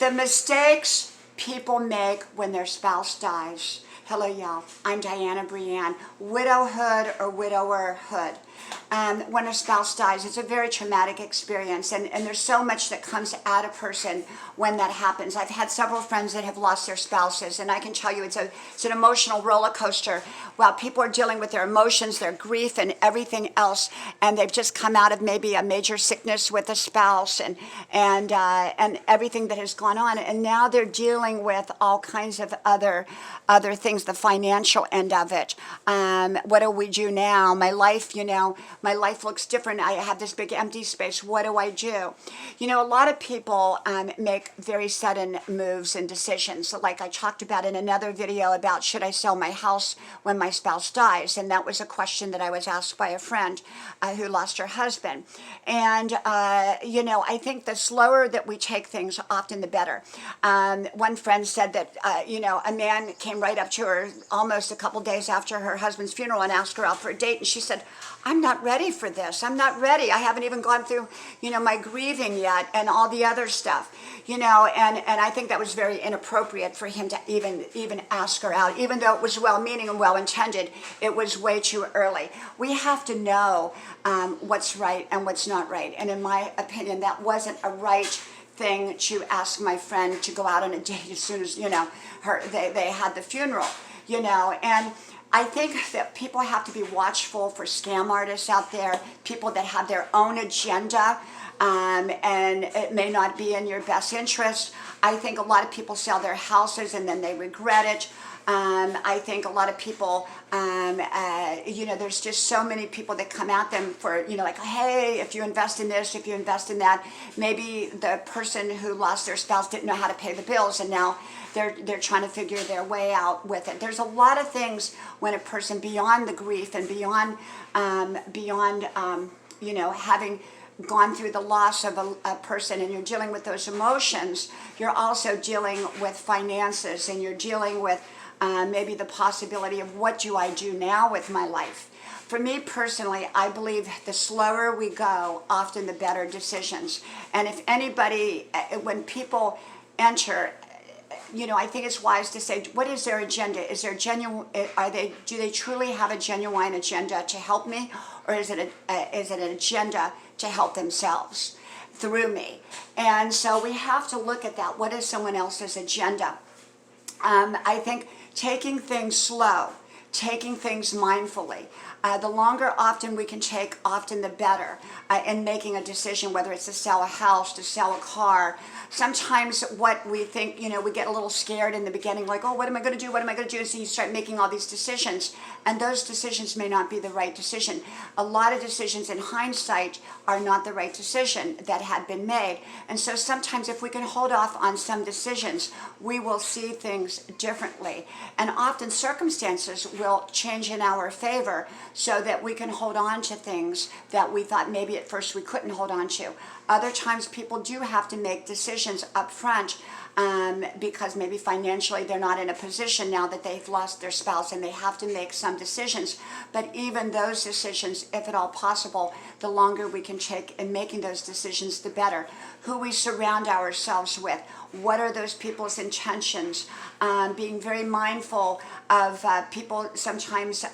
The mistakes people make when their spouse dies. Hello, y'all. I'm Diana Brianne. Widowhood or widowerhood. When a spouse dies, it's a very traumatic experience, and there's so much that comes at a person when that happens. I've had several friends that have lost their spouses, and I can tell you it's an emotional roller coaster while people are dealing with their emotions, their grief, and everything else, and they've just come out of maybe a major sickness with a spouse and everything that has gone on, and now they're dealing with all kinds of other things, the financial end of it. What do we do now? My life looks different. I have this big empty space. What do I do? A lot of people make very sudden moves and decisions. Like I talked about in another video about, should I sell my house when my spouse dies? And that was a question that I was asked by a friend who lost her husband. And, I think the slower that we take things, often the better. One friend said that, a man came right up to her almost a couple days after her husband's funeral and asked her out for a date. And she said, I'm not ready for this. I'm not ready. I haven't even gone through, my grieving yet and all the other stuff, and I think that was very inappropriate for him to even ask her out, even though it was well-meaning and well-intended. It was way too early. We have to know what's right and what's not right. And in my opinion, that wasn't a right thing to ask my friend to go out on a date as soon as, they had the funeral, and I think that people have to be watchful for scam artists out there, people that have their own agenda, and it may not be in your best interest. I think a lot of people sell their houses and then they regret it. I think a lot of people, there's just so many people that come at them for, like, hey, if you invest in this, if you invest in that, maybe the person who lost their spouse didn't know how to pay the bills, and now they're trying to figure their way out with it. There's a lot of things when a person, beyond the grief and beyond having gone through the loss of a person, and you're dealing with those emotions, you're also dealing with finances, and you're dealing with maybe the possibility of, what do I do now with my life? For me personally, I believe the slower we go, often the better decisions. And if anybody, when people enter, I think it's wise to say, what is their agenda? Is there genuine? Do they truly have a genuine agenda to help me, or is it an agenda to help themselves through me? And so we have to look at that. What is someone else's agenda? I think taking things slow, taking things mindfully. The longer often we can take, often the better in making a decision, whether it's to sell a house, to sell a car. Sometimes what we think, we get a little scared in the beginning, like, oh, what am I going to do? What am I going to do? So you start making all these decisions, and those decisions may not be the right decision. A lot of decisions in hindsight are not the right decision that had been made. And so sometimes if we can hold off on some decisions, we will see things differently. And often circumstances will change in our favor so that we can hold on to things that we thought maybe at first we couldn't hold on to. Other times people do have to make decisions up front because maybe financially they're not in a position now that they've lost their spouse, and they have to make some decisions. But even those decisions, if at all possible, the longer we can take in making those decisions, the better. Who we surround ourselves with, what are those people's intentions, being very mindful of people sometimes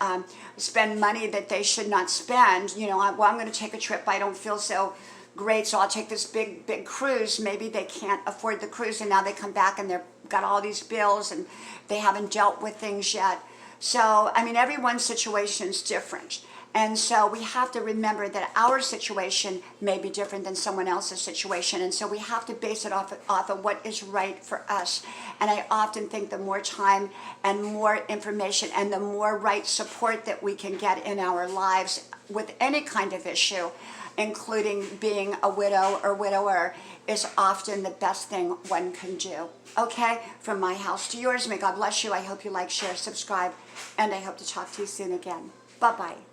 spend money that they should not spend. I'm going to take a trip, I don't feel so great, so I'll take this big cruise. Maybe they can't afford the cruise, and now they come back and they've got all these bills and they haven't dealt with things yet. So, everyone's situation is different. And so we have to remember that our situation may be different than someone else's situation. And so we have to base it off of what is right for us. And I often think the more time and more information and the more right support that we can get in our lives with any kind of issue, including being a widow or widower, is often the best thing one can do. Okay? From my house to yours, may God bless you. I hope you like, share, subscribe, and I hope to talk to you soon again. Bye-bye.